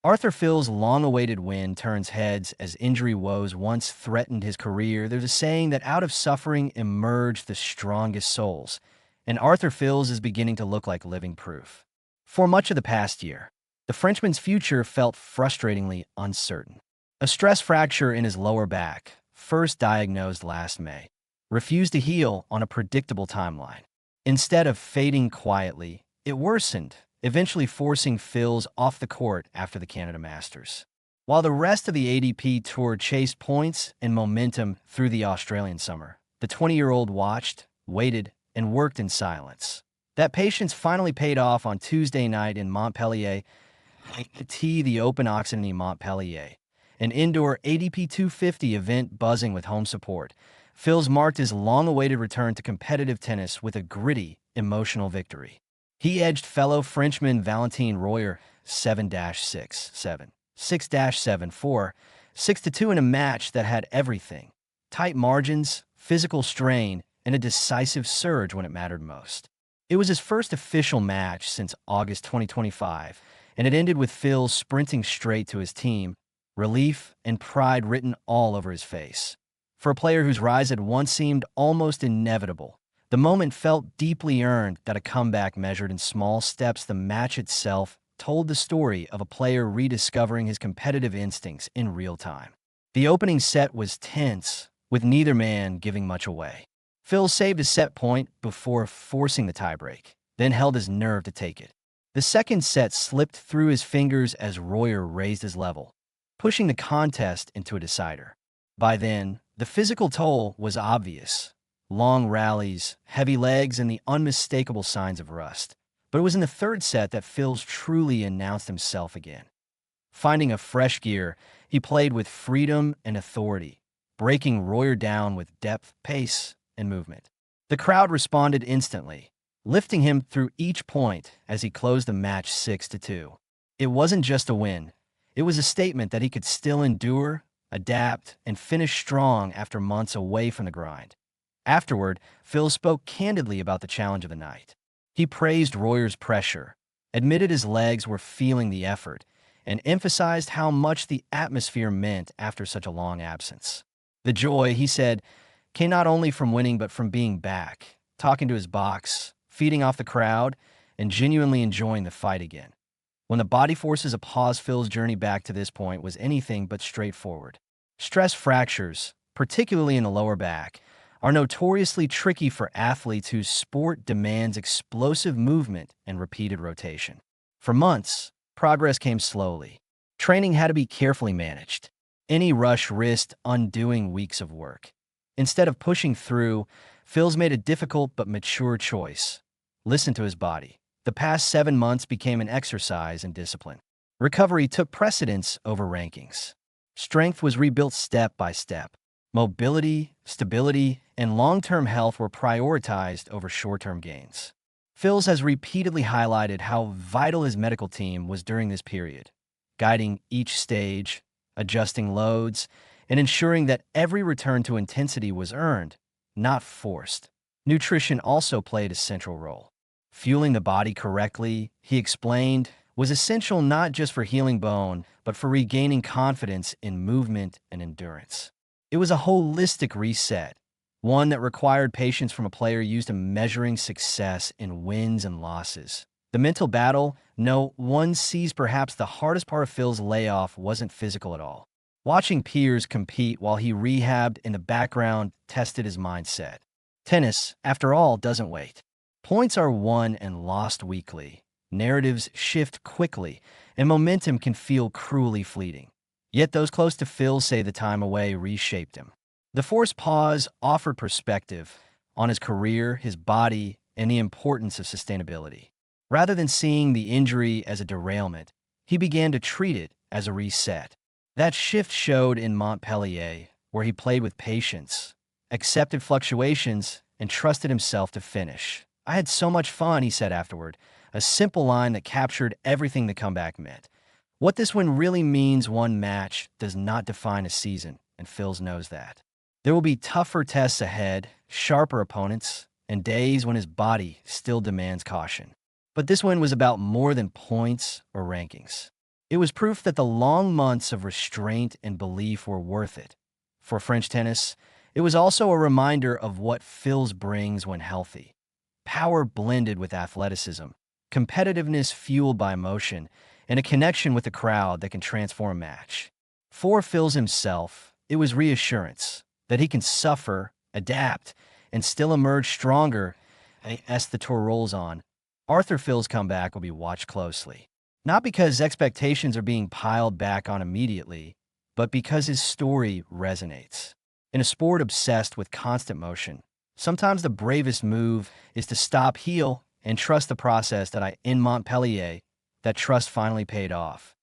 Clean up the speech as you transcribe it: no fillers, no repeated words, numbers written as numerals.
Arthur Phil's long-awaited win turns heads as injury woes once threatened his career. There's a saying that out of suffering emerge the strongest souls, and Arthur Phil's is beginning to look like living proof. For much of the past year, the Frenchman's future felt frustratingly uncertain. A stress fracture in his lower back, first diagnosed last May, refused to heal on a predictable timeline. Instead of fading quietly, it worsened, eventually forcing Phil's off the court after the Canada Masters. While the rest of the ATP Tour chased points and momentum through the Australian summer, the 20-year-old watched, waited, and worked in silence. That patience finally paid off on Tuesday night in Montpellier, the Open Occitanie Montpellier, an indoor ATP 250 event buzzing with home support. Phil's marked his long-awaited return to competitive tennis with a gritty, emotional victory. He edged fellow Frenchman Valentin Royer 7-6, 6-7, 6-2 in a match that had everything: tight margins, physical strain, and a decisive surge when it mattered most. It was his first official match since August 2025, and it ended with Phil sprinting straight to his team, relief and pride written all over his face. For a player whose rise had once seemed almost inevitable, the moment felt deeply earned. That a comeback measured in small steps. The match itself told the story of a player rediscovering his competitive instincts in real time. The opening set was tense, with neither man giving much away. Phil saved a set point before forcing the tiebreak, then held his nerve to take it. The second set slipped through his fingers as Royer raised his level, pushing the contest into a decider. By then, the physical toll was obvious: long rallies, heavy legs, and the unmistakable signs of rust. But it was in the third set that Phil's truly announced himself again. Finding a fresh gear, he played with freedom and authority, breaking Royer down with depth, pace, and movement. The crowd responded instantly, lifting him through each point as he closed the match 6-2. It wasn't just a win. It was a statement that he could still endure, adapt, and finish strong after months away from the grind. Afterward, Phil spoke candidly about the challenge of the night. He praised Royer's pressure, admitted his legs were feeling the effort, and emphasized how much the atmosphere meant after such a long absence. The joy, he said, came not only from winning but from being back, talking to his box, feeding off the crowd, and genuinely enjoying the fight again. When the body forces a pause, Phil's journey back to this point was anything but straightforward. Stress fractures, particularly in the lower back, are notoriously tricky for athletes whose sport demands explosive movement and repeated rotation. For months, progress came slowly. Training had to be carefully managed. Any rush risked undoing weeks of work. Instead of pushing through, Phil's made a difficult but mature choice: listen to his body. The past 7 months became an exercise in discipline. Recovery took precedence over rankings. Strength was rebuilt step by step. Mobility, stability, and long-term health were prioritized over short-term gains. Phil's has repeatedly highlighted how vital his medical team was during this period, guiding each stage, adjusting loads, and ensuring that every return to intensity was earned, not forced. Nutrition also played a central role. Fueling the body correctly, he explained, was essential not just for healing bone, but for regaining confidence in movement and endurance. It was a holistic reset, one that required patience from a player used to measuring success in wins and losses. The mental battle, no one sees perhaps the hardest part of Phil's layoff, wasn't physical at all. Watching peers compete while he rehabbed in the background tested his mindset. Tennis, after all, doesn't wait. Points are won and lost weekly. Narratives shift quickly, and momentum can feel cruelly fleeting. Yet those close to Phil say the time away reshaped him. The forced pause offered perspective on his career, his body, and the importance of sustainability. Rather than seeing the injury as a derailment, he began to treat it as a reset. That shift showed in Montpellier, where he played with patience, accepted fluctuations, and trusted himself to finish. "I had so much fun," he said afterward, a simple line that captured everything the comeback meant. What this win really means: one match does not define a season, and Phil's knows that. There will be tougher tests ahead, sharper opponents, and days when his body still demands caution. But this win was about more than points or rankings. It was proof that the long months of restraint and belief were worth it. For French tennis, it was also a reminder of what Phil's brings when healthy. Power blended with athleticism, competitiveness fueled by emotion, and a connection with the crowd that can transform a match. For Phil's himself, it was reassurance that he can suffer, adapt, and still emerge stronger as the tour rolls on. Arthur Phil's comeback will be watched closely. Not because expectations are being piled back on immediately, but because his story resonates. In a sport obsessed with constant motion, sometimes the bravest move is to stop, heal, and trust the process. In Montpellier, that trust finally paid off.